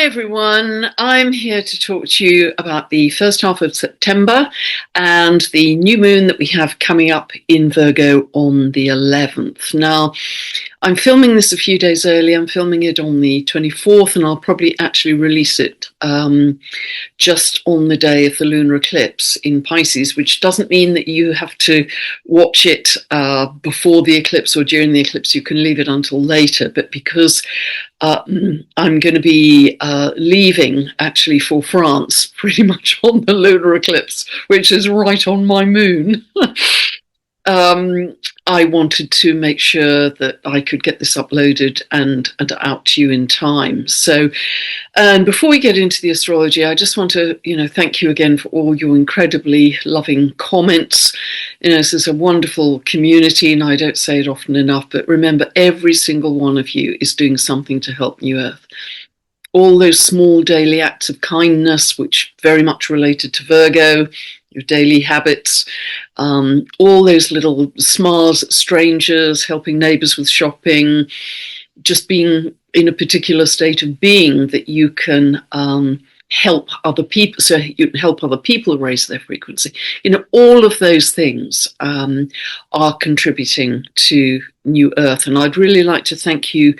everyone. I'm here to talk to you about the first half of September and the new moon that we have coming up in Virgo on the 11th. Now, I'm filming this a few days early. I'm filming it on the 24th, and I'll probably actually release it just on the day of the lunar eclipse in Pisces, which doesn't mean that you have to watch it before the eclipse or during the eclipse. You can leave it until later, but because I'm going to be leaving actually for France pretty much on the lunar eclipse, which is right on my moon. I wanted to make sure that I could get this uploaded and out to you in time. So, and before we get into the astrology, I just want to, thank you again for all your incredibly loving comments. This is a wonderful community, and I don't say it often enough, but remember, every single one of you is doing something to help New Earth. All those small daily acts of kindness, which very much related to Virgo, your daily habits, all those little smiles at strangers, helping neighbors with shopping, just being in a particular state of being that you can help other people, so you can help other people raise their frequency. All of those things are contributing to New Earth. And I'd really like to thank you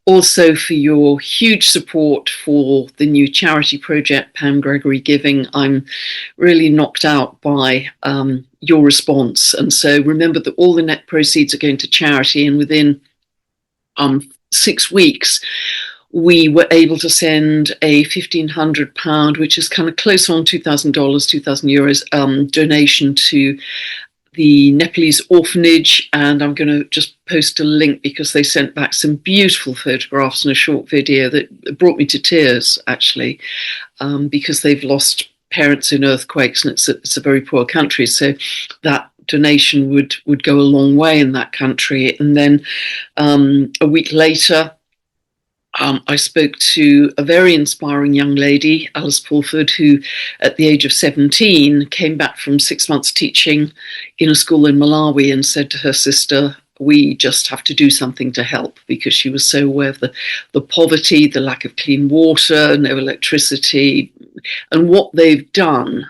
also for your huge support for the new charity project, Pam Gregory Giving. I'm really knocked out by your response. And so remember that all the net proceeds are going to charity, and within 6 weeks, we were able to send a £1,500, which is kind of close on $2,000, €2,000 donation to the Nepalese orphanage, and I'm going to just post a link because they sent back some beautiful photographs and a short video that brought me to tears, actually, because they've lost parents in earthquakes, and it's a very poor country, so that donation would go a long way in that country. And then a week later, I spoke to a very inspiring young lady, Alice Pulford, who at the age of 17 came back from 6 months teaching in a school in Malawi and said to her sister, we just have to do something to help, because she was so aware of the poverty, the lack of clean water, no electricity. And what they've done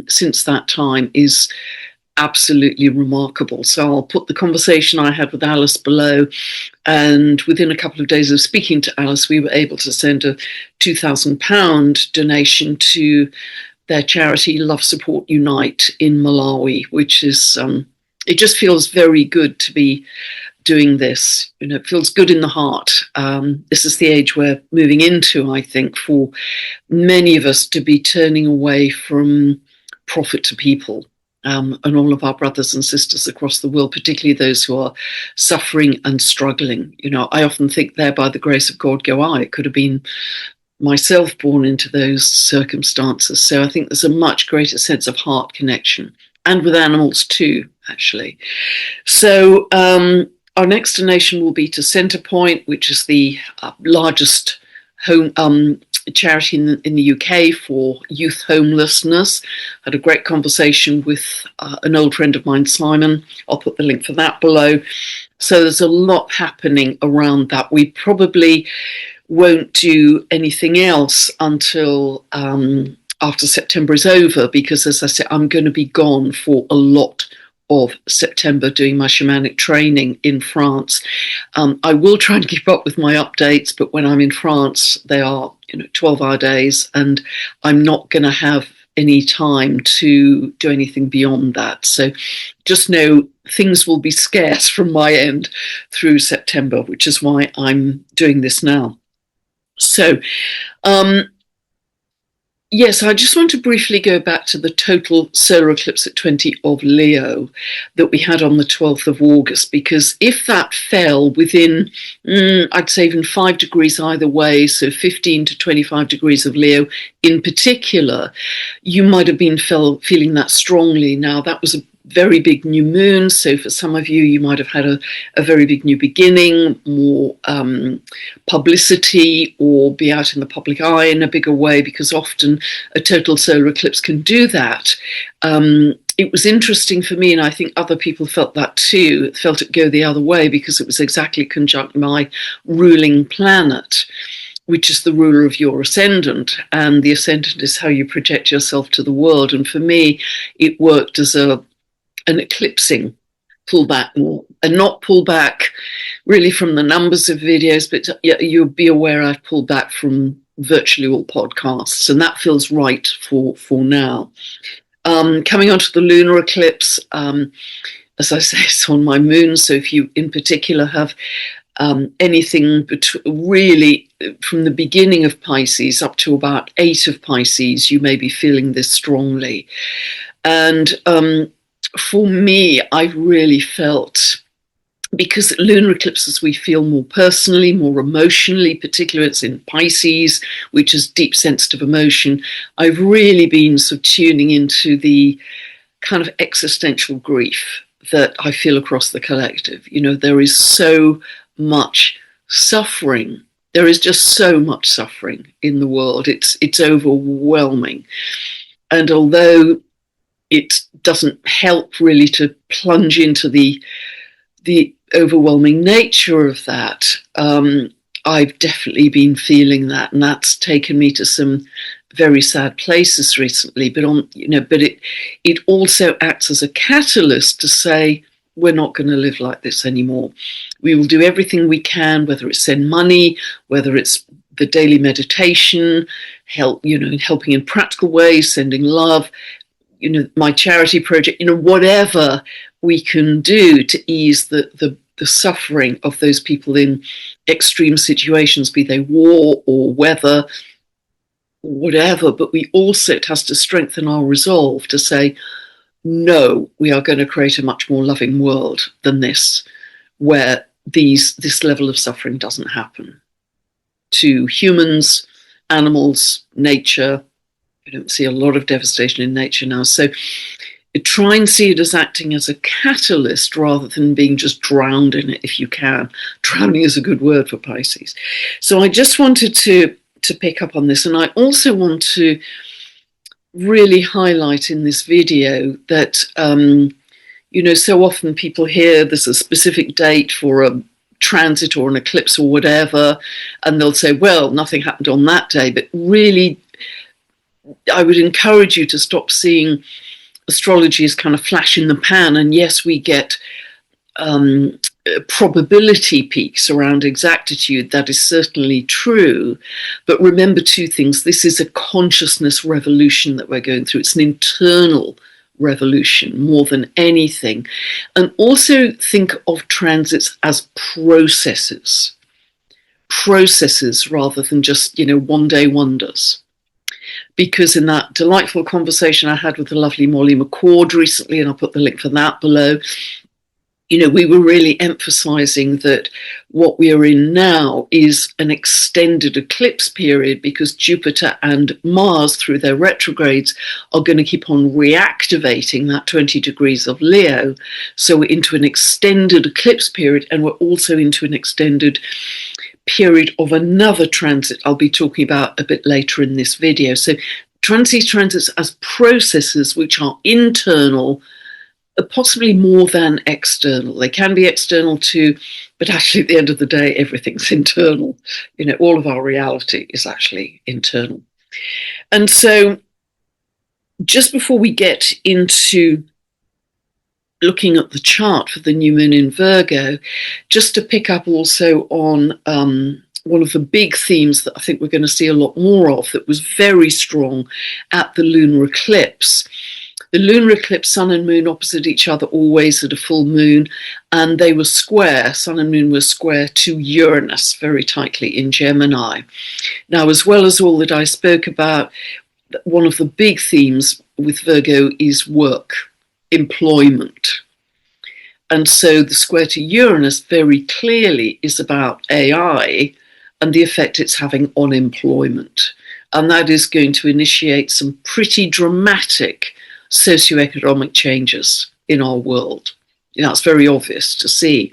since that time is absolutely remarkable. So I'll put the conversation I had with Alice below, and within a couple of days of speaking to Alice, we were able to send a £2,000 donation to their charity Love Support Unite in Malawi, which is it just feels very good to be doing this. It feels good in the heart. This is the age we're moving into, I think, for many of us to be turning away from profit to people. And all of our brothers and sisters across the world, particularly those who are suffering and struggling. I often think there, by the grace of God, go I. It could have been myself born into those circumstances. So I think there's a much greater sense of heart connection, and with animals too, actually. So our next donation will be to Centrepoint, which is the largest home charity in the UK for youth homelessness. Had a great conversation with an old friend of mine, Simon. I'll put the link for that below. So there's a lot happening around that. We probably won't do anything else until after September is over, because, as I said, I'm going to be gone for a lot of September doing my shamanic training in France. I will try and keep up with my updates, but when I'm in France, they are 12-hour days, and I'm not going to have any time to do anything beyond that. So just know things will be scarce from my end through September, which is why I'm doing this now. So yes, I just want to briefly go back to the total solar eclipse at 20 of Leo that we had on the 12th of August, because if that fell within, I'd say even 5 degrees either way, so 15 to 25 degrees of Leo in particular, you might have been feeling that strongly. Now, that was a very big new moon, so for some of you, you might have had a very big new beginning, more publicity, or be out in the public eye in a bigger way, because often a total solar eclipse can do that. It was interesting for me, and I think other people felt that too, felt it go the other way, because it was exactly conjunct my ruling planet, which is the ruler of your ascendant, and the ascendant is how you project yourself to the world. And for me, it worked as an eclipsing pullback more, and not pull back really from the numbers of videos, but you'll be aware I've pulled back from virtually all podcasts, and that feels right for now. Coming on to the lunar eclipse, as I say, it's on my moon, so if you in particular have anything really from the beginning of Pisces up to about 8 of Pisces, you may be feeling this strongly. And for me, I really felt, because lunar eclipses we feel more personally, more emotionally, particularly it's in Pisces, which is deep sensitive emotion. I've really been sort of tuning into the kind of existential grief that I feel across the collective. You know, there is so much suffering. There is just so much suffering in the world. It's overwhelming. And although it doesn't help really to plunge into the overwhelming nature of that, I've definitely been feeling that, and that's taken me to some very sad places recently. But it also acts as a catalyst to say, we're not going to live like this anymore. We will do everything we can, whether it's send money, whether it's the daily meditation, helping in practical ways, sending love, my charity project, whatever we can do to ease the suffering of those people in extreme situations, be they war or weather, whatever. But it has to strengthen our resolve to say, no, we are going to create a much more loving world than this, where this level of suffering doesn't happen to humans, animals, nature. We don't see a lot of devastation in nature now. So try and see it as acting as a catalyst rather than being just drowned in it if you can. Drowning is a good word for Pisces. So I just wanted to pick up on this. And I also want to really highlight in this video that, so often people hear there's a specific date for a transit or an eclipse or whatever, and they'll say, well, nothing happened on that day. But really, I would encourage you to stop seeing astrology as kind of flash in the pan. And yes, we get probability peaks around exactitude. That is certainly true. But remember two things. This is a consciousness revolution that we're going through. It's an internal revolution more than anything. And also think of transits as processes rather than just, one-day wonders. Because in that delightful conversation I had with the lovely Molly McCord recently, and I'll put the link for that below, we were really emphasizing that what we are in now is an extended eclipse period, because Jupiter and Mars, through their retrogrades, are going to keep on reactivating that 20 degrees of Leo. So we're into an extended eclipse period, and we're also into an extended period of another transit I'll be talking about a bit later in this video. So transits as processes which are internal, possibly more than external. They can be external too, but actually at the end of the day, everything's internal. All of our reality is actually internal. And so just before we get into looking at the chart for the new moon in Virgo, just to pick up also on one of the big themes that I think we're going to see a lot more of, that was very strong at the lunar eclipse. The lunar eclipse, sun and moon opposite each other always at a full moon, and they were square, sun and moon were square to Uranus very tightly in Gemini. Now, as well as all that I spoke about, one of the big themes with Virgo is work, employment. And so the square to Uranus very clearly is about AI and the effect it's having on employment. And that is going to initiate some pretty dramatic socioeconomic changes in our world. It's very obvious to see.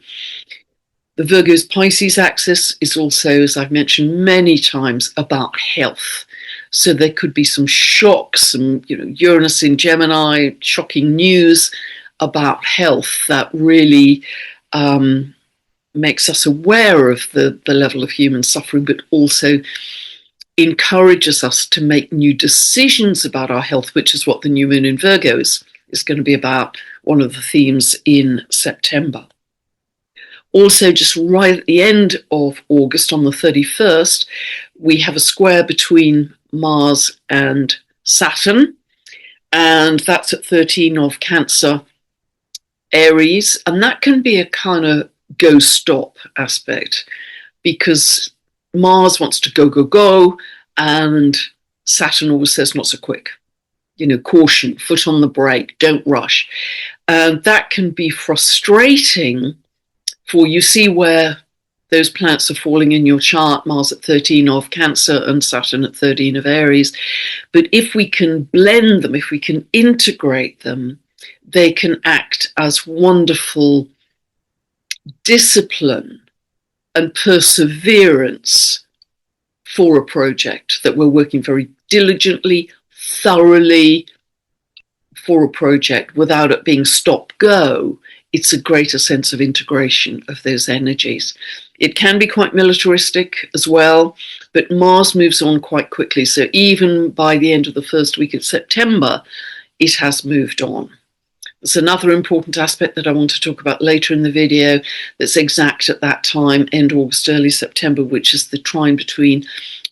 The Virgo's Pisces axis is also, as I've mentioned many times, about health. So there could be some shocks, some Uranus in Gemini, shocking news about health that really makes us aware of the level of human suffering, but also encourages us to make new decisions about our health, which is what the new moon in Virgo is going to be about, one of the themes in September. Also, just right at the end of August, on the 31st, we have a square between Mars and Saturn, and that's at 13 of Cancer, Aries, and that can be a kind of go-stop aspect, because Mars wants to go, go, go, and Saturn always says not so quick. Caution, foot on the brake, don't rush. And that can be frustrating for you see where those planets are falling in your chart, Mars at 13 of Cancer and Saturn at 13 of Aries. But if we can blend them, if we can integrate them, they can act as wonderful discipline and perseverance for a project that we're working very diligently, thoroughly for a project without it being stop-go. It's a greater sense of integration of those energies. It can be quite militaristic as well, but Mars moves on quite quickly. So even by the end of the first week of September, it has moved on. There's another important aspect that I want to talk about later in the video that's exact at that time, end August, early September, which is the trine between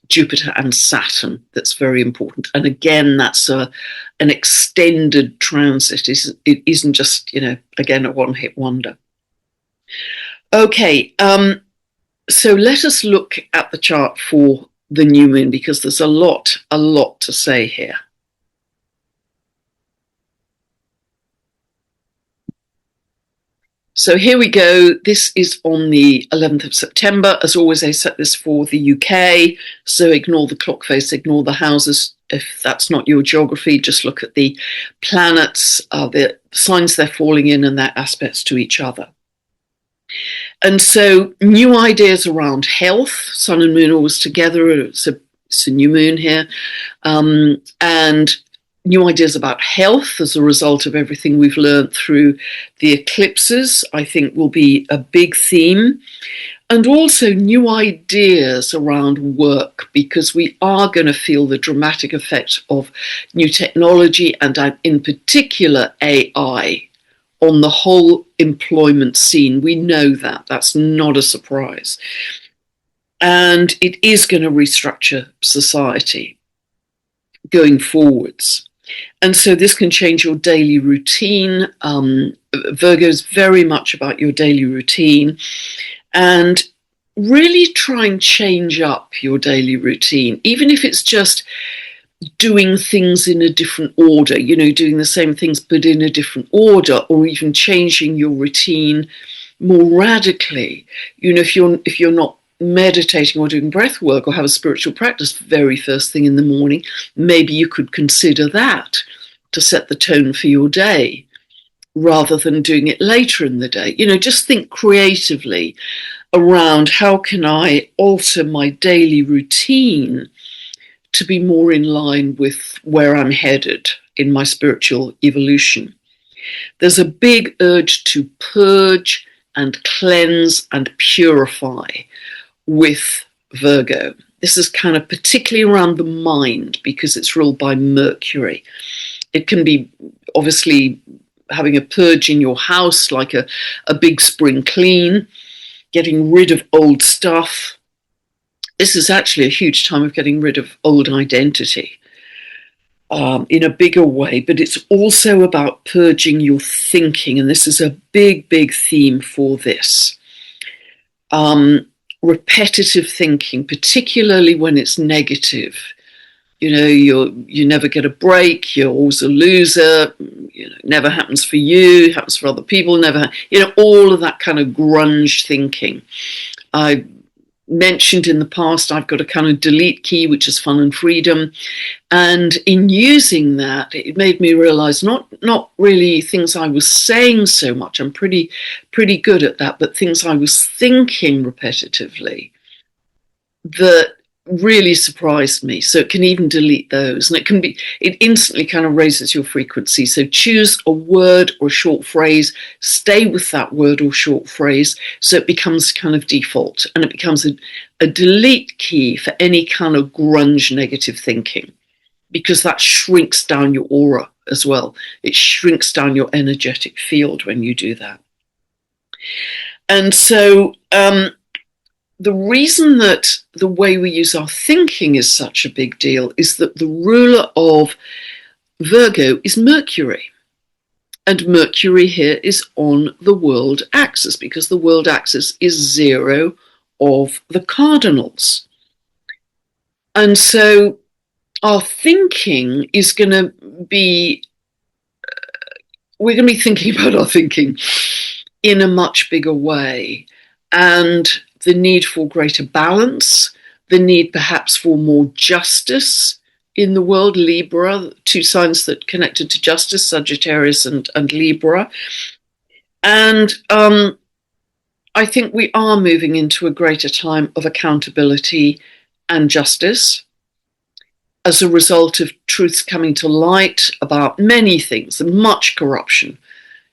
Jupiter and Saturn. That's very important. And again, that's an extended transit. It isn't just, again, a one-hit wonder. Okay, so let us look at the chart for the new moon, because there's a lot to say here. So here we go. This is on the 11th of September. As always, I set this for the UK, so ignore the clock face, ignore the houses. If that's not your geography, just look at the planets, the signs they're falling in and their aspects to each other. And so new ideas around health, sun and moon always together, it's a new moon here, and new ideas about health as a result of everything we've learned through the eclipses, I think, will be a big theme. And also new ideas around work, because we are going to feel the dramatic effect of new technology and in particular AI on the whole employment scene. We know that. That's not a surprise. And it is going to restructure society going forwards. And so this can change your daily routine. Virgo is very much about your daily routine, and really try and change up your daily routine, even if it's just doing things in a different order, doing the same things but in a different order, or even changing your routine more radically. If you're not meditating or doing breath work or have a spiritual practice very first thing in the morning, maybe you could consider that to set the tone for your day rather than doing it later in the day. Just think creatively around how can I alter my daily routine to be more in line with where I'm headed in my spiritual evolution. There's a big urge to purge and cleanse and purify with Virgo. This is kind of particularly around the mind, because it's ruled by Mercury. It can be obviously having a purge in your house, like a big spring clean, getting rid of old stuff. This is actually a huge time of getting rid of old identity in a bigger way, but it's also about purging your thinking, and this is a big, big theme for this. Repetitive thinking, particularly when it's negative. You never get a break, you're always a loser, never happens for you, happens for other people, never, all of that kind of grunge thinking. I mentioned in the past, I've got a kind of delete key, which is fun and freedom. And in using that, it made me realize not really things I was saying so much. I'm pretty good at that, but things I was thinking repetitively that really surprised me. So it can even delete those, and it instantly kind of raises your frequency. So choose a word or a short phrase, stay with that word or short phrase, so it becomes kind of default, and it becomes a delete key for any kind of grunge negative thinking, because that shrinks down your aura as well. It shrinks down your energetic field when you do that. And so the reason that the way we use our thinking is such a big deal is that the ruler of Virgo is Mercury. And Mercury here is on the world axis, because the world axis is 0 of the cardinals. And so our thinking is going to be, we're going to be thinking about our thinking in a much bigger way. And the need for greater balance, the need perhaps for more justice in the world, Libra, 2 signs that connected to justice, Sagittarius and Libra. And I think we are moving into a greater time of accountability and justice as a result of truths coming to light about many things, much corruption,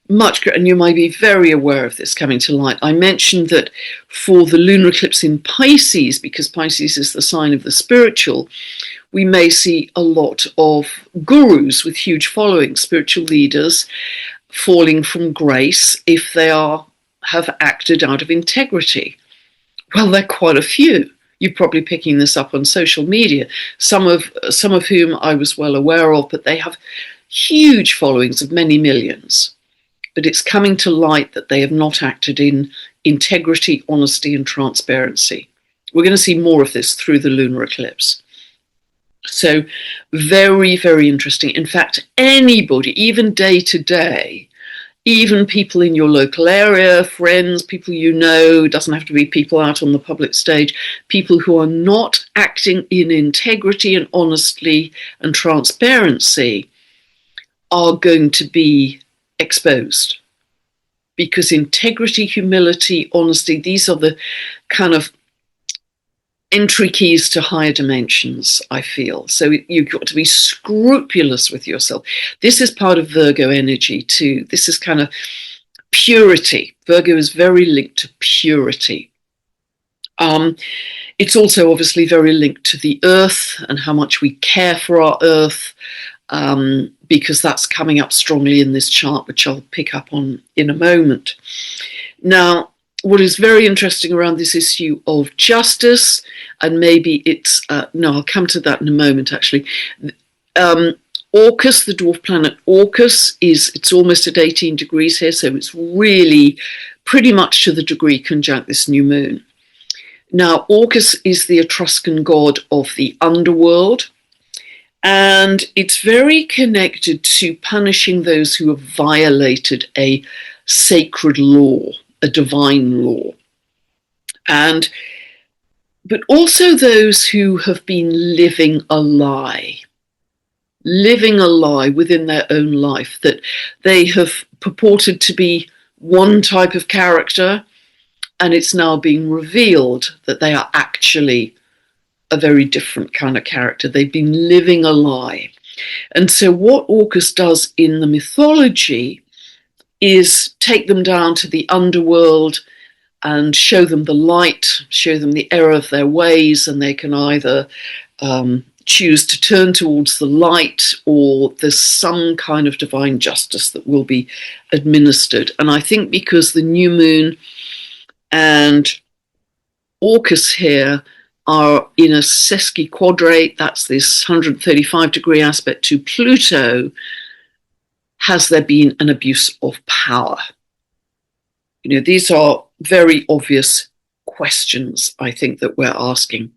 and you might be very aware of this coming to light. I mentioned that for the lunar eclipse in Pisces, because Pisces is the sign of the spiritual, we may see a lot of gurus with huge followings, spiritual leaders falling from grace if they have acted out of integrity. Well, there are quite a few. You're probably picking this up on social media, some of whom I was well aware of, but they have huge followings of many millions. But it's coming to light that they have not acted in integrity, honesty, and transparency. We're going to see more of this through the lunar eclipse. So very, very interesting. In fact, anybody, even day to day, even people in your local area, friends, people you know, doesn't have to be people out on the public stage, people who are not acting in integrity and honesty and transparency are going to be exposed, because integrity, humility, honesty, these are the kind of entry keys to higher dimensions, I feel. So you've got to be scrupulous with yourself. This is part of Virgo energy too. This is kind of purity. Virgo is very linked to purity. It's also obviously very linked to the earth and how much we care for our earth, because that's coming up strongly in this chart, which I'll pick up on in a moment. Now, what is very interesting around this issue of justice, and maybe it's, no, I'll come to that in a moment actually. Orcus, the dwarf planet Orcus, it's almost at 18 degrees here, so it's really pretty much to the degree conjunct this new moon. Now, Orcus is the Etruscan god of the underworld, and it's very connected to punishing those who have violated a sacred law, a divine law. But also those who have been living a lie within their own life, that they have purported to be one type of character, and it's now being revealed that they are actually a very different kind of character. They've been living a lie. And so what Orcus does in the mythology is take them down to the underworld and show them the light, show them the error of their ways, and they can either choose to turn towards the light, or there's some kind of divine justice that will be administered. And I think because the new moon and Orcus here are in a sesquiquadrate, that's this 135 degree aspect to Pluto, has there been an abuse of power? You know, these are very obvious questions, I think, that we're asking.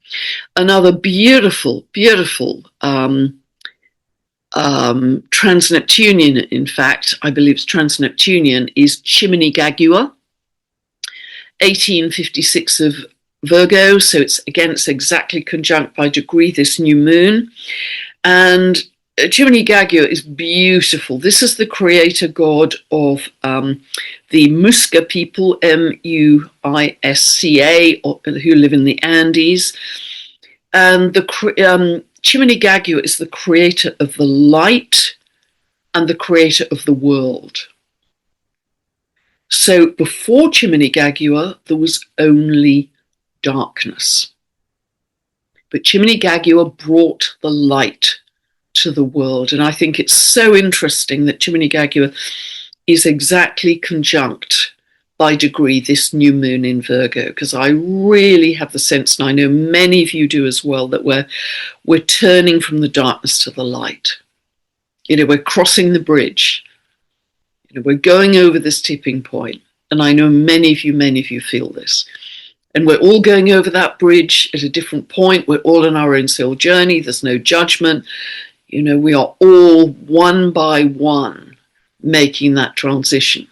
Another beautiful, beautiful trans-Neptunian, in fact, I believe it's trans-Neptunian, is Chimney Gagua, 1856 of Virgo, so it's exactly conjunct by degree this new moon. And Chimney Gagua is beautiful. This is the creator god of the Muisca people, Muisca, who live in the Andes. And the Chimini Gagua is the creator of the light and the creator of the world. So before Chimini Gagua, there was only darkness. But Chimini Gagua brought the light to the world. And I think it's so interesting that Chimini Gagua is exactly conjunct by degree this new moon in Virgo, because I really have the sense, and I know many of you do as well, that we're turning from the darkness to the light. We're crossing the bridge. We're going over this tipping point, and I know many of you feel this. And we're all going over that bridge at a different point. We're all on our own soul journey. There's no judgment. We are all one by one making that transition.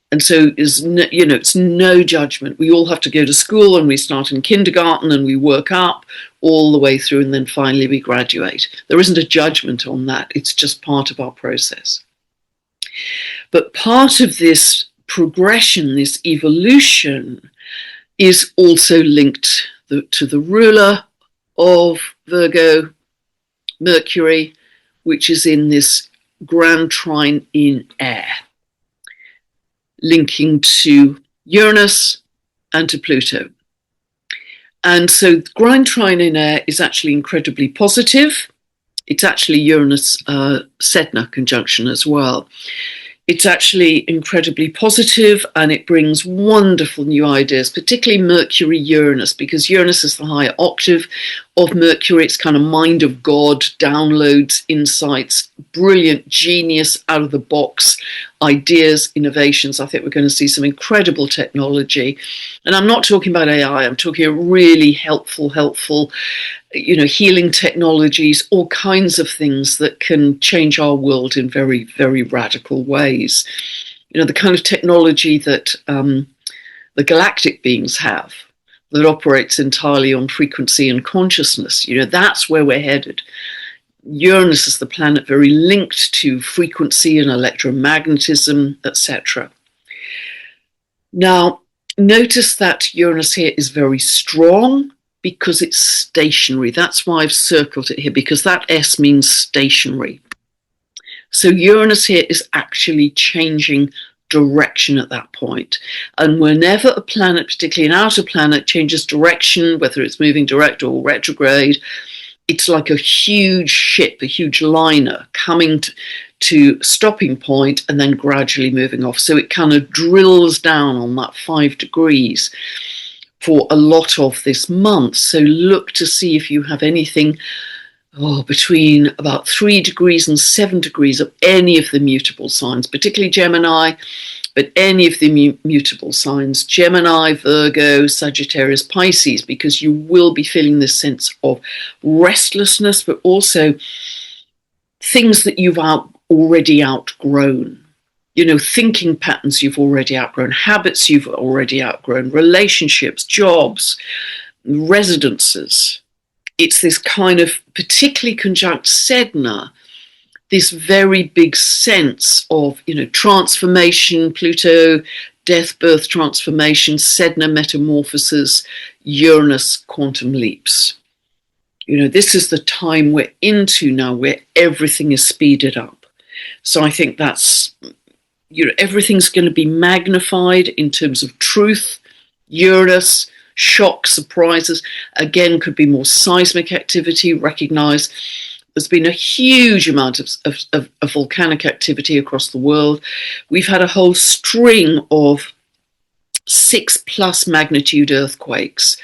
And so it's no judgment. We all have to go to school, and we start in kindergarten and we work up all the way through, and then finally we graduate. There isn't a judgment on that. It's just part of our process. But part of this progression, this evolution, is also linked to the ruler of Virgo, Mercury, which is in this grand trine in air, linking to Uranus and to Pluto. And so grand trine in air is actually incredibly positive. It's actually Uranus Sedna conjunction as well. It's actually incredibly positive, and it brings wonderful new ideas, particularly Mercury-Uranus, because Uranus is the higher octave of Mercury. It's kind of mind of God, downloads, insights, brilliant, genius, out-of-the-box ideas, innovations. I think we're going to see some incredible technology. And I'm not talking about AI. I'm talking really helpful, healing technologies, all kinds of things that can change our world in very, very radical ways. The kind of technology that the galactic beings have, that operates entirely on frequency and consciousness. That's where we're headed. Uranus is the planet very linked to frequency and electromagnetism, etc. Now, notice that Uranus here is very strong because it's stationary. That's why I've circled it here, because that S means stationary. So Uranus here is actually changing direction at that point. And whenever a planet, particularly an outer planet, changes direction, whether it's moving direct or retrograde, it's like a huge ship, a huge liner coming to stopping point and then gradually moving off. So it kind of drills down on that 5 degrees for a lot of this month. So look to see if you have anything between about 3 degrees and 7 degrees of any of the mutable signs, particularly Gemini, but any of the mutable signs, Gemini, Virgo, Sagittarius, Pisces, because you will be feeling this sense of restlessness, but also things that you've already outgrown. Thinking patterns you've already outgrown, habits you've already outgrown, relationships, jobs, residences. It's this kind of particularly conjunct Sedna, this very big sense of, transformation, Pluto, death, birth, transformation, Sedna, metamorphosis, Uranus, quantum leaps. This is the time we're into now where everything is speeded up. So I think that's, everything's going to be magnified in terms of truth, Uranus, shock, surprises. Again, could be more seismic activity. Recognize there's been a huge amount of volcanic activity across the world. We've had a whole string of 6+ magnitude earthquakes.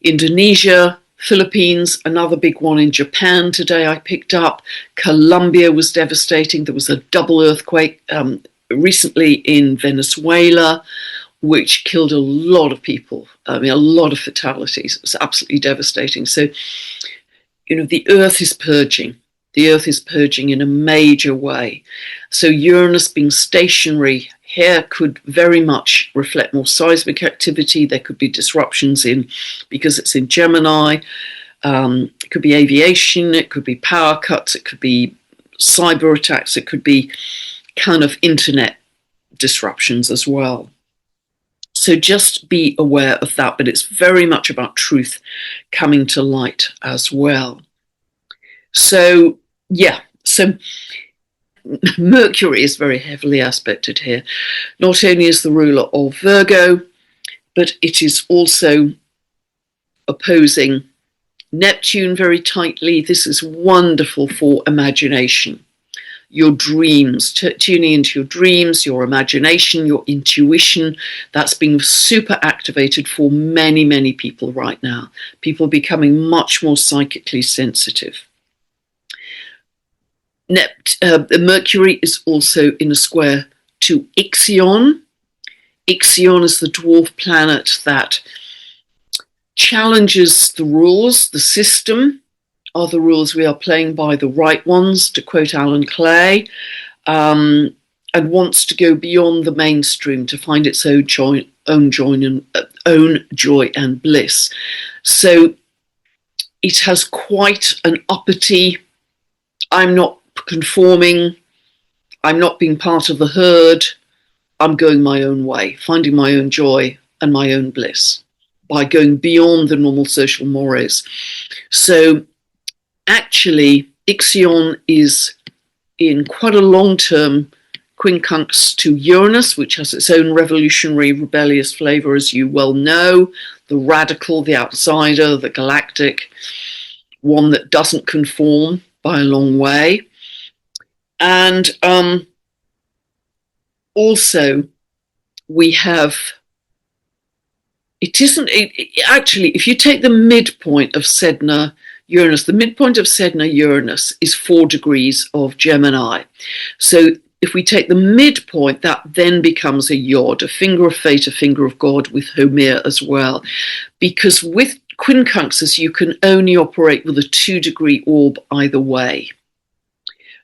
Indonesia, Philippines, another big one in Japan today I picked up. Colombia was devastating. There was a double earthquake recently in Venezuela, which killed a lot of people. A lot of fatalities. It was absolutely devastating. So, the earth is purging. The earth is purging in a major way. So Uranus being stationary here could very much reflect more seismic activity. There could be disruptions because it's in Gemini. It could be aviation. It could be power cuts. It could be cyber attacks. It could be kind of internet disruptions as well. So just be aware of that, but it's very much about truth coming to light as well. So, yeah, so Mercury is very heavily aspected here. Not only is the ruler of Virgo, but it is also opposing Neptune very tightly. This is wonderful for imagination, your dreams, tuning into your dreams, your imagination, your intuition. That's being super activated for many, many people right now. People becoming much more psychically sensitive. Mercury is also in a square to Ixion. Ixion is the dwarf planet that challenges the rules, the system. Are the rules we are playing by the right ones, to quote Alan Clay, and wants to go beyond the mainstream to find its own joy and bliss. So it has quite an uppity, I'm not conforming, I'm not being part of the herd, I'm going my own way, finding my own joy and my own bliss by going beyond the normal social mores. So actually, Ixion is in quite a long-term quincunx to Uranus, which has its own revolutionary, rebellious flavor, as you well know, the radical, the outsider, the galactic, one that doesn't conform by a long way. And also, we have, actually, if you take the midpoint of Sedna Uranus, the midpoint of Sedna Uranus is 4 degrees of Gemini. So if we take the midpoint, that then becomes a yod, a finger of fate, a finger of God, with Homer as well. Because with quincunxes, you can only operate with a 2-degree orb either way.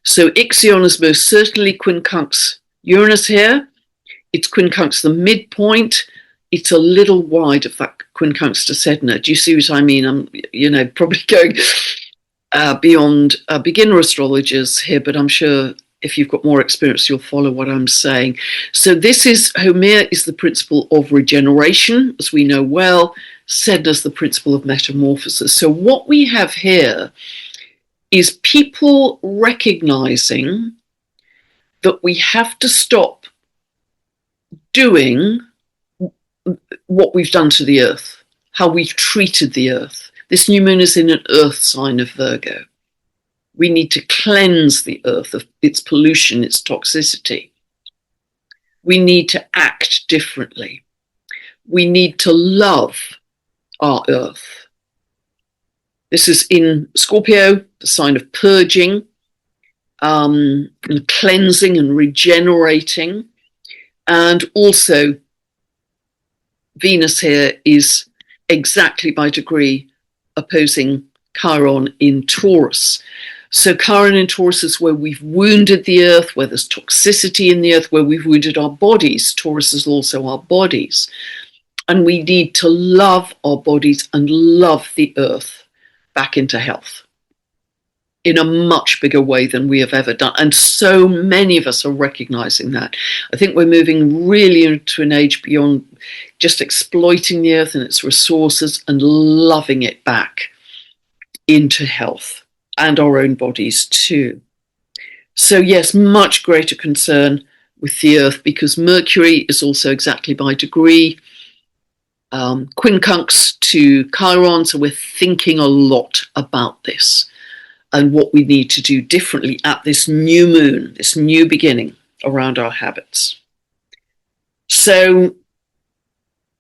So Ixion is most certainly quincunx Uranus here. It's quincunx the midpoint. It's a little wide of that quincunx to Sedna. Do you see what I mean? I'm, probably going beyond beginner astrologers here, but I'm sure if you've got more experience, you'll follow what I'm saying. So Homer is the principle of regeneration, as we know well. Sedna's the principle of metamorphosis. So what we have here is people recognizing that we have to stop doing what we've done to the earth, how we've treated the earth. This new moon is in an earth sign of Virgo. We need to cleanse the earth of its pollution, its toxicity. We need to act differently. We need to love our earth. This is in Scorpio, the sign of purging, and cleansing and regenerating. And also, Venus here is exactly by degree opposing Chiron in Taurus. So Chiron in Taurus is where we've wounded the earth, where there's toxicity in the earth, where we've wounded our bodies. Taurus is also our bodies. And we need to love our bodies and love the earth back into health in a much bigger way than we have ever done. And so many of us are recognizing that. I think we're moving really into an age beyond just exploiting the earth and its resources and loving it back into health and our own bodies too. So yes, much greater concern with the earth because Mercury is also exactly by degree quincunx to Chiron. So we're thinking a lot about this and what we need to do differently at this new moon, this new beginning around our habits. So,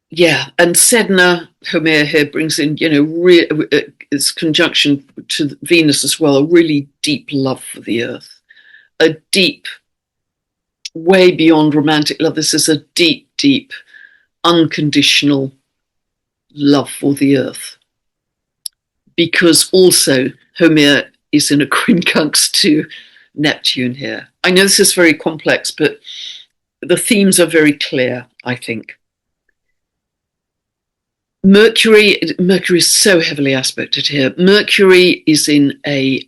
yeah, and Sedna, Homer here brings in, its conjunction to Venus as well, a really deep love for the earth, a deep, way beyond romantic love. This is a deep, deep, unconditional love for the earth. Because also Homer is in a quincunx to Neptune here. I know this is very complex, but the themes are very clear, I think. Mercury is so heavily aspected here. Mercury is in a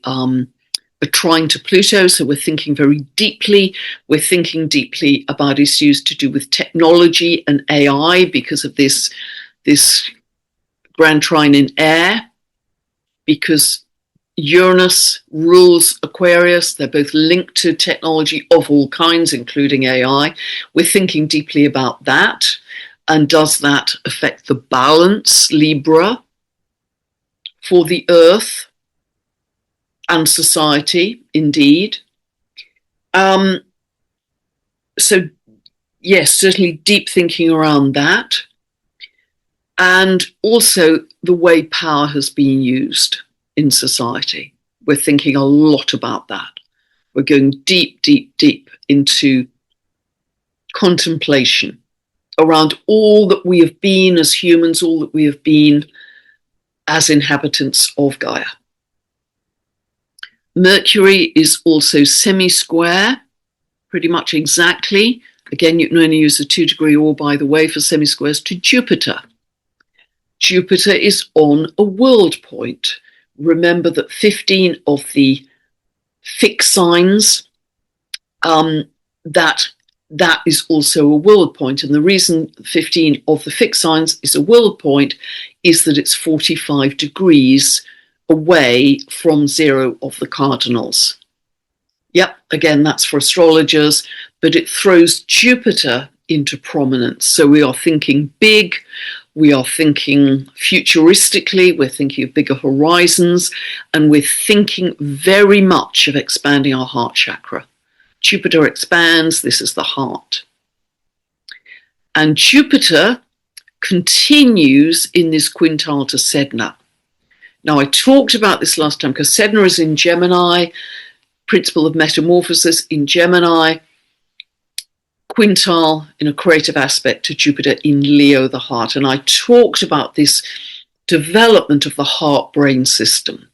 a trine to Pluto, so we're thinking very deeply. We're thinking deeply about issues to do with technology and AI because of this grand trine in air, because Uranus rules Aquarius. They're both linked to technology of all kinds, including AI. We're thinking deeply about that. And does that affect the balance, Libra, for the Earth and society? Indeed. So, yes, certainly deep thinking around that. And also the way power has been used in society. We're thinking a lot about that. We're going deep, deep, deep into contemplation around all that we have been as humans, all that we have been as inhabitants of Gaia. Mercury is also semi-square, pretty much exactly. Again, you can only use the 2-degree orb, by the way, for semi-squares, to Jupiter. Jupiter is on a world point. Remember that 15 of the fixed signs, that is also a world point. And the reason 15 of the fixed signs is a world point is that it's 45 degrees away from 0 of the cardinals. Yep, again, that's for astrologers, but it throws Jupiter into prominence. So we are thinking big, we are thinking futuristically, we're thinking of bigger horizons, and we're thinking very much of expanding our heart chakra. Jupiter expands, this is the heart. And Jupiter continues in this quintile to Sedna. Now, I talked about this last time because Sedna is in Gemini, principle of metamorphosis in Gemini, quintile in a creative aspect to Jupiter in Leo, the heart. And I talked about this development of the heart-brain system,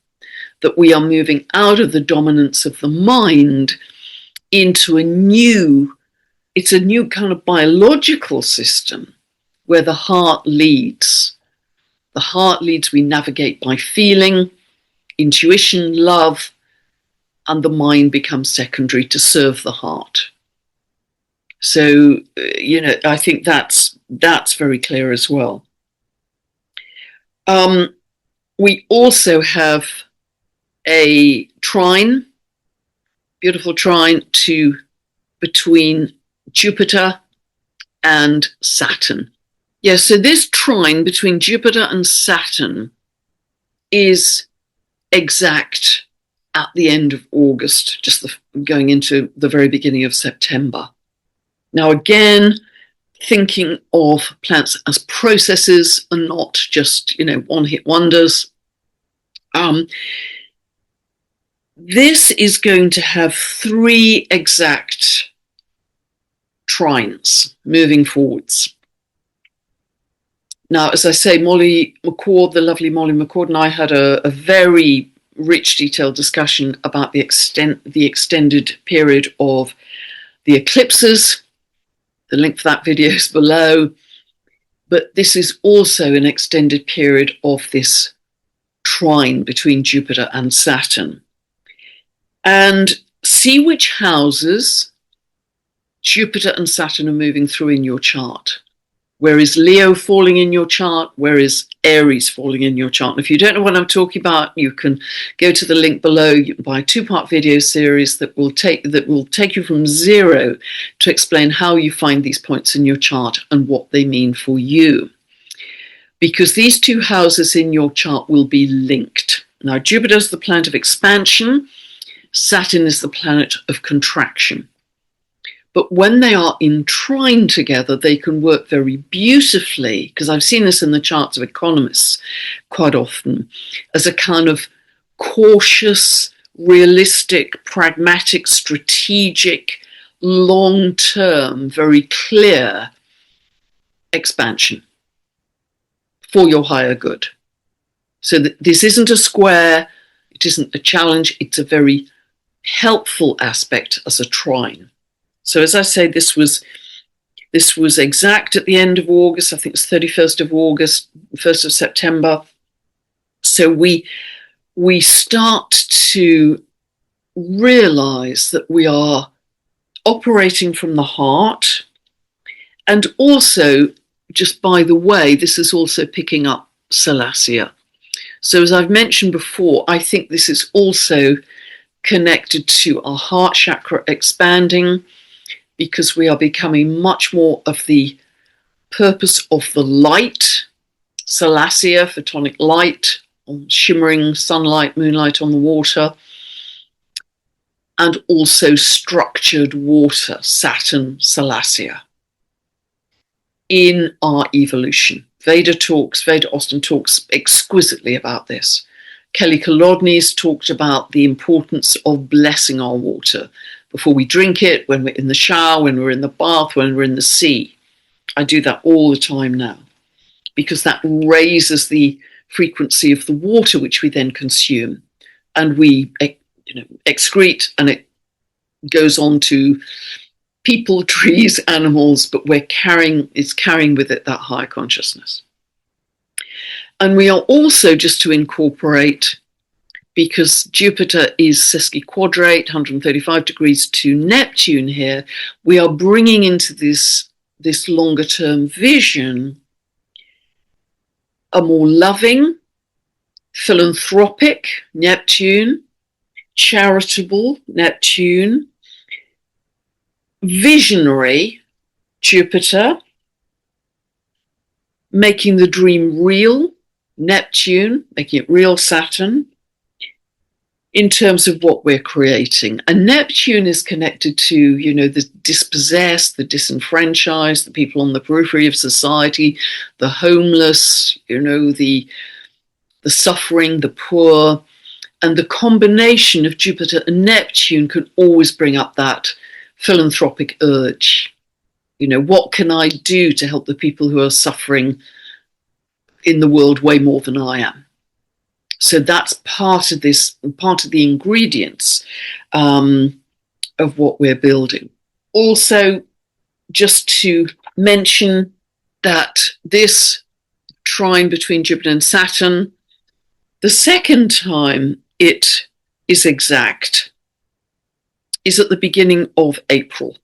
that we are moving out of the dominance of the mind into a new kind of biological system where the heart leads. The heart leads, we navigate by feeling, intuition, love, and the mind becomes secondary to serve the heart. So, I think that's very clear as well. We also have a trine, beautiful trine between Jupiter and Saturn. Yeah, so this trine between Jupiter and Saturn is exact at the end of August, just going into the very beginning of September. Now, again, thinking of planets as processes and not just, one-hit wonders. This is going to have 3 exact trines moving forwards. Now, as I say, Molly McCord, the lovely Molly McCord, and I had a very rich, detailed discussion about the extended period of the eclipses. The link for that video is below. But this is also an extended period of this trine between Jupiter and Saturn. And see which houses Jupiter and Saturn are moving through in your chart. Where is Leo falling in your chart? Where is Aries falling in your chart? And if you don't know what I'm talking about, you can go to the link below. You can buy a 2-part video series that will take you from 0 to explain how you find these points in your chart and what they mean for you. Because these 2 houses in your chart will be linked. Now, Jupiter is the planet of expansion. Saturn is the planet of contraction. But when they are in trine together, they can work very beautifully, because I've seen this in the charts of economists quite often, as a kind of cautious, realistic, pragmatic, strategic, long-term, very clear expansion for your higher good. So this isn't a square, it isn't a challenge, it's a very helpful aspect as a trine. So as I say, this was exact at the end of August. I think it's 31st of August, 1st of September. So we start to realize that we are operating from the heart. And also, just by the way, this is also picking up Salacia. So as I've mentioned before, I think this is also connected to our heart chakra expanding, because we are becoming much more of the purpose of the light, Salacia, photonic light, shimmering sunlight, moonlight on the water, and also structured water, Saturn, Salacia, in our evolution. Veda Austin talks exquisitely about this. Kelly Kolodny's talked about the importance of blessing our water before we drink it, when we're in the shower, when we're in the bath, when we're in the sea. I do that all the time now, because that raises the frequency of the water which we then consume, and we excrete, and it goes on to people, trees, animals, but it's carrying with it that higher consciousness. And we are also, just to incorporate, because Jupiter is sesquiquadrate, 135 degrees to Neptune here, we are bringing into this longer term vision a more loving, philanthropic Neptune, charitable Neptune, visionary Jupiter, making the dream real Neptune, making it real Saturn, in terms of what we're creating. And Neptune is connected to, the dispossessed, the disenfranchised, the people on the periphery of society, the homeless, the suffering, the poor. And the combination of Jupiter and Neptune can always bring up that philanthropic urge. What can I do to help the people who are suffering in the world way more than I am? So that's part of the ingredients of what we're building. Also, just to mention that this trine between Jupiter and Saturn, the second time it is exact is at the beginning of April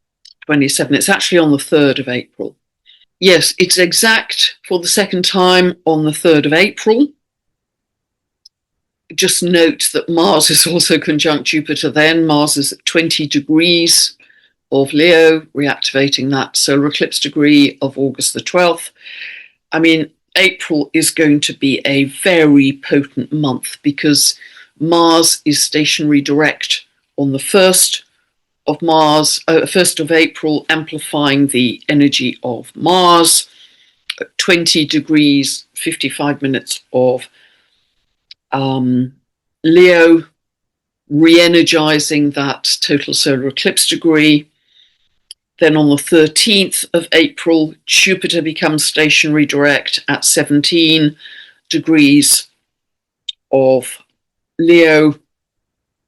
27. It's actually on the 3rd of April. Yes, it's exact for the second time on the 3rd of April. Just note that Mars is also conjunct Jupiter then. Mars is at 20 degrees of Leo, reactivating that solar eclipse degree of August the 12th. I mean, April is going to be a very potent month, because Mars is stationary direct on the 1st of April, amplifying the energy of Mars at 20 degrees, 55 minutes of Leo, re-energizing that total solar eclipse degree. Then on the 13th of April, Jupiter becomes stationary direct at 17 degrees of Leo,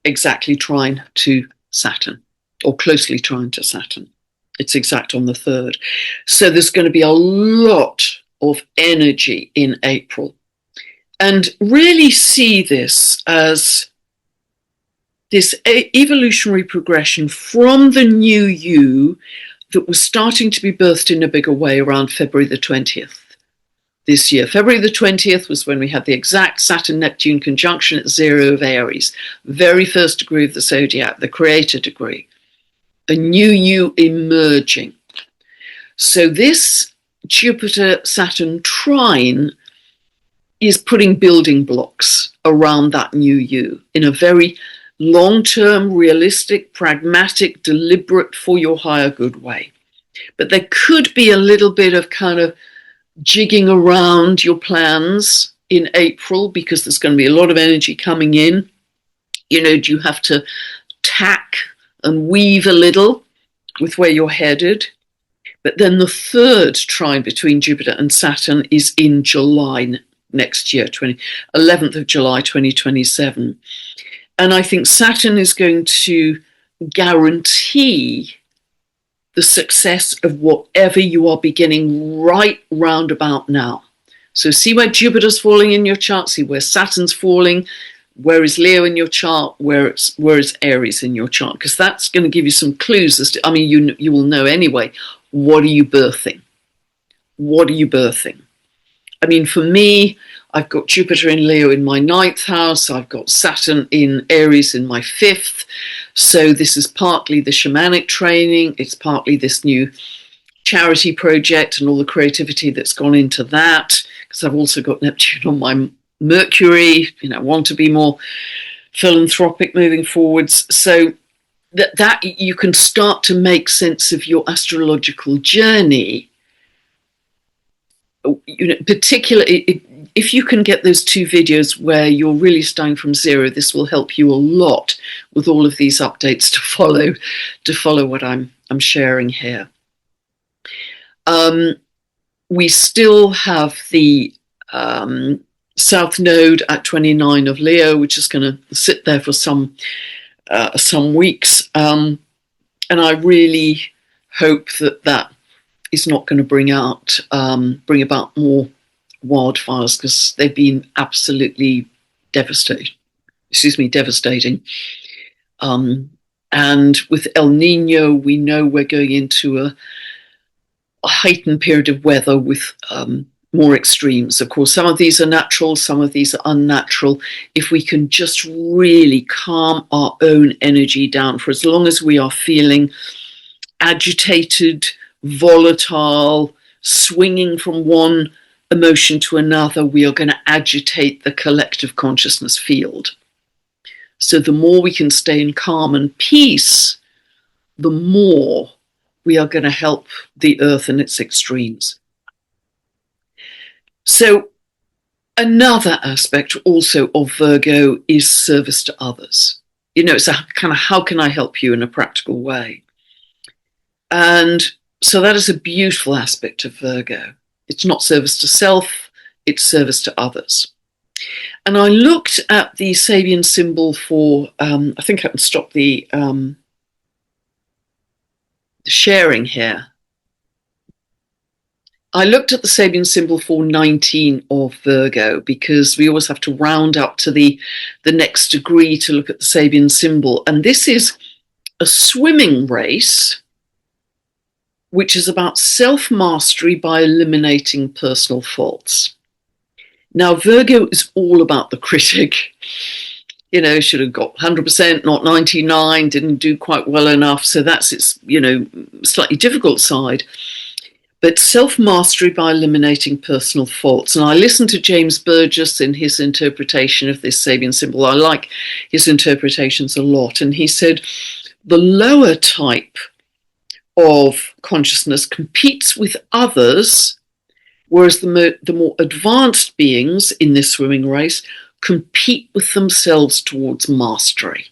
exactly trine to Saturn, or closely trine to Saturn. It's exact on the 3rd. So there's going to be a lot of energy in April. And really see this as this evolutionary progression from the new you that was starting to be birthed in a bigger way around February the 20th this year. February the 20th was when we had the exact Saturn-Neptune conjunction at 0 of Aries, very first degree of the zodiac, the creator degree, a new you emerging. So this Jupiter-Saturn trine is putting building blocks around that new you in a very long-term, realistic, pragmatic, deliberate, for your higher good way. But there could be a little bit of kind of jigging around your plans in April, because there's going to be a lot of energy coming in. Do you have to tack and weave a little with where you're headed? But then the 3rd trine between Jupiter and Saturn is in July next year, 11th of July 2027. And I think Saturn is going to guarantee the success of whatever you are beginning right round about now. So see where Jupiter's falling in your chart, see where Saturn's falling, Where is Leo in your chart? Where is Aries in your chart? Because that's going to give you some clues as to, I mean, you will know anyway. What are you birthing? What are you birthing? I mean, for me, I've got Jupiter in Leo in my 9th house. I've got Saturn in Aries in my 5th. So this is partly the shamanic training. It's partly this new charity project and all the creativity that's gone into that. Because I've also got Neptune on my Mercury. I want to be more philanthropic moving forwards. So that you can start to make sense of your astrological journey. Particularly if you can get those 2 videos where you're really starting from zero, this will help you a lot with all of these updates to follow what I'm sharing here. We still have the South Node at 29 of Leo, which is going to sit there for some weeks, and I really hope that is not going to bring about more wildfires, because they've been absolutely devastating. And with El Nino, we know we're going into a heightened period of weather with more extremes. Of course, some of these are natural, some of these are unnatural. If we can just really calm our own energy down for as long as we are feeling agitated, volatile, swinging from one emotion to another, we are going to agitate the collective consciousness field. So the more we can stay in calm and peace, the more we are going to help the earth in its extremes. So another aspect also of Virgo is service to others. It's a kind of, how can I help you in a practical way? And so that is a beautiful aspect of Virgo. It's not service to self, it's service to others. And I looked at the Sabian symbol for, I think I can stop the sharing here. I looked at the Sabian symbol for 19 of Virgo, because we always have to round up to the next degree to look at the Sabian symbol. And this is a swimming race, which is about self-mastery by eliminating personal faults. Now, Virgo is all about the critic. Should have got 100%, not 99, didn't do quite well enough. So that's its, slightly difficult side. But self-mastery by eliminating personal faults. And I listened to James Burgess in his interpretation of this Sabian symbol. I like his interpretations a lot. And he said the lower type of consciousness competes with others, whereas the more advanced beings in this swimming race compete with themselves towards mastery.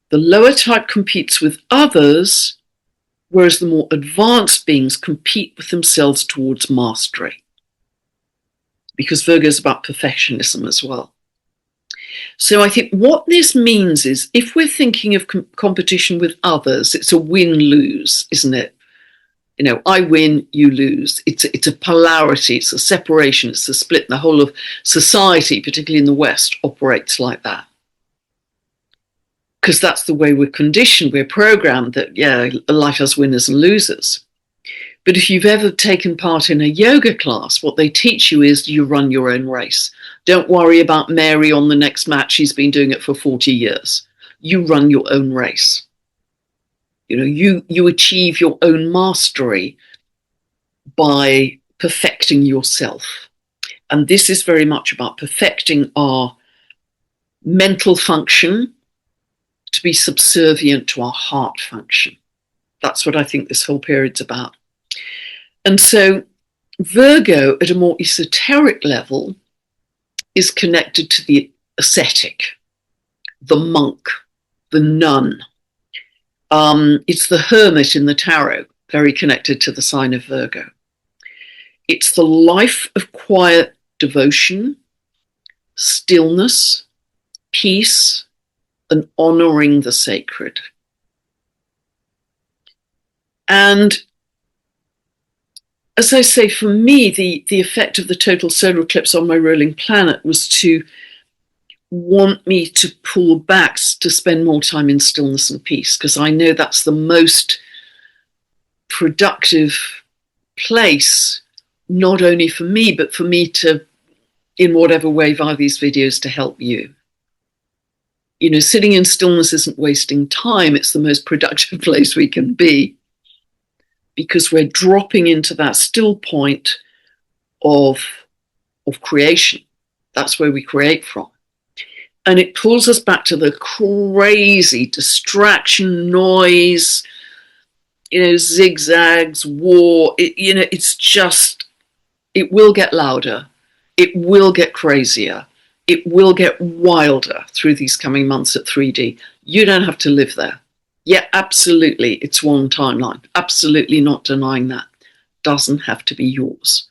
The lower type competes with others, whereas the more advanced beings compete with themselves towards mastery. Because Virgo is about perfectionism as well. So I think what this means is, if we're thinking of competition with others, it's a win-lose, isn't it? I win, you lose. It's a polarity, it's a separation, it's a split. The whole of society, particularly in the West, operates like that. Because that's the way we're conditioned, we're programmed that, life has winners and losers. But if you've ever taken part in a yoga class, what they teach you is you run your own race. Don't worry about Mary on the next match. She's been doing it for 40 years. You run your own race. You achieve your own mastery by perfecting yourself. And this is very much about perfecting our mental function to be subservient to our heart function. That's what I think this whole period's about. And so Virgo, at a more esoteric level, is connected to the ascetic, the monk, the nun. It's the hermit in the tarot, very connected to the sign of Virgo. It's the life of quiet devotion, stillness, peace, and honoring the sacred. And as I say, for me, the effect of the total solar eclipse on my ruling planet was to want me to pull back, to spend more time in stillness and peace, because I know that's the most productive place, not only for me, but for me to, in whatever way, via these videos, to help you. You know, sitting in stillness isn't wasting time. It's the most productive place we can be, because we're dropping into that still point of creation. That's where we create from. And it pulls us back to the crazy distraction, noise, zigzags, war. It's just, it will get louder. It will get crazier. It will get wilder through these coming months at 3D. You don't have to live there. Yeah, absolutely, it's one timeline. Absolutely not denying that. Doesn't have to be yours.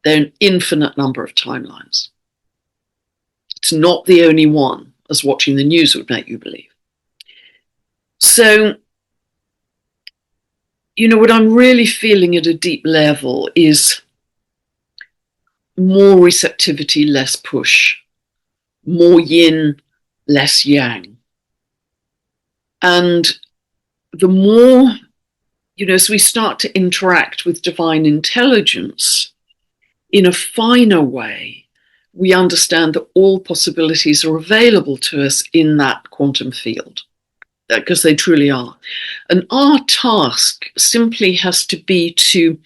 There are an infinite number of timelines. It's not the only one, as watching the news would make you believe. So, what I'm really feeling at a deep level is more receptivity, less push, more yin, less yang. And the more, as we start to interact with divine intelligence in a finer way, we understand that all possibilities are available to us in that quantum field, because they truly are. And our task simply has to be to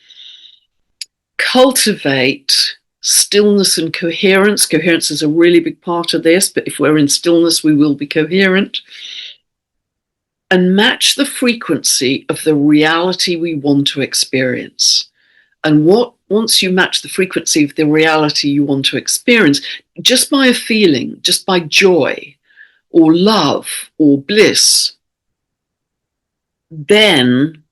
cultivate stillness and coherence. Coherence is a really big part of this, but if we're in stillness, we will be coherent. And match the frequency of the reality we want to experience. And once you match the frequency of the reality you want to experience, just by a feeling, just by joy or love or bliss, then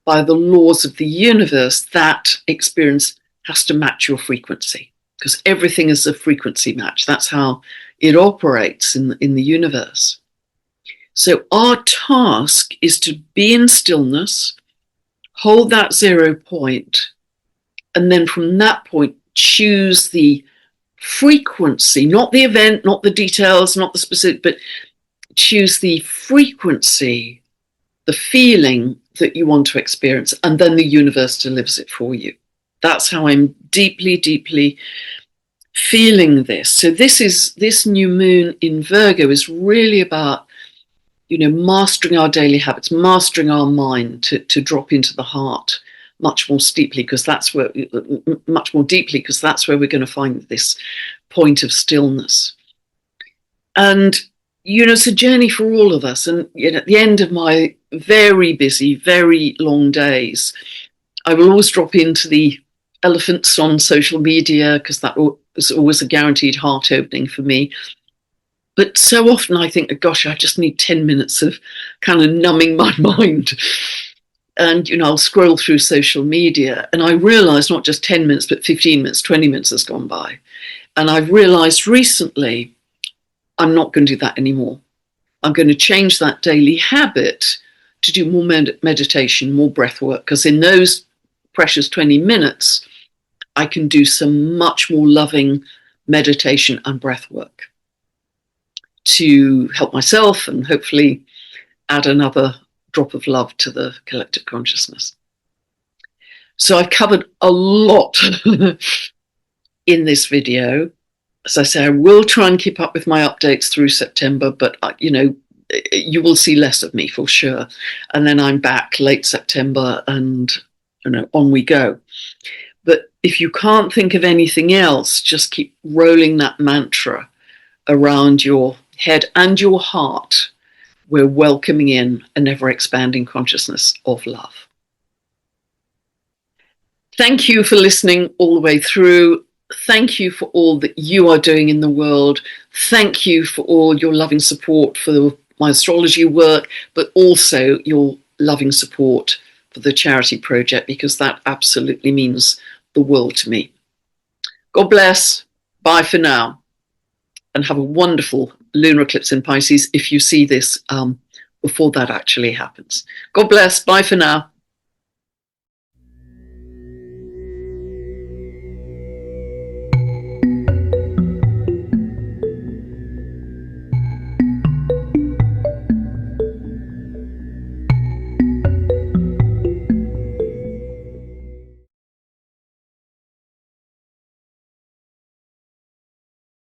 by the laws of the universe, that experience has to match your frequency, because everything is a frequency match. That's how it operates in the universe. So our task is to be in stillness, hold that 0 point, and then from that point, choose the frequency, not the event, not the details, not the specific, but choose the frequency, the feeling that you want to experience, and then the universe delivers it for you. That's how I'm deeply, deeply feeling this. So this new moon in Virgo is really about, mastering our daily habits, mastering our mind to drop into the heart much more deeply, because that's where we're going to find this point of stillness. And it's a journey for all of us. And at the end of my very busy, very long days, I will always drop into the elephants on social media, because that is always a guaranteed heart opening for me. But so often I think, oh gosh, I just need 10 minutes of kind of numbing my mind. And, I'll scroll through social media, and I realize not just 10 minutes, but 15 minutes, 20 minutes has gone by. And I've realized recently, I'm not going to do that anymore. I'm going to change that daily habit to do more meditation, more breath work, because in those precious 20 minutes, I can do some much more loving meditation and breath work to help myself and hopefully add another drop of love to the collective consciousness. So I've covered a lot in this video. As I say, I will try and keep up with my updates through September, but you will see less of me for sure. And then I'm back late September, and on we go. But if you can't think of anything else, just keep rolling that mantra around your head and your heart. We're welcoming in an ever-expanding consciousness of love. Thank you for listening all the way through. Thank you for all that you are doing in the world. Thank you for all your loving support for my astrology work, but also your loving support for the charity project, because that absolutely means the world to me. God bless. Bye for now. And have a wonderful lunar eclipse in Pisces if you see this before that actually happens. God bless. Bye for now.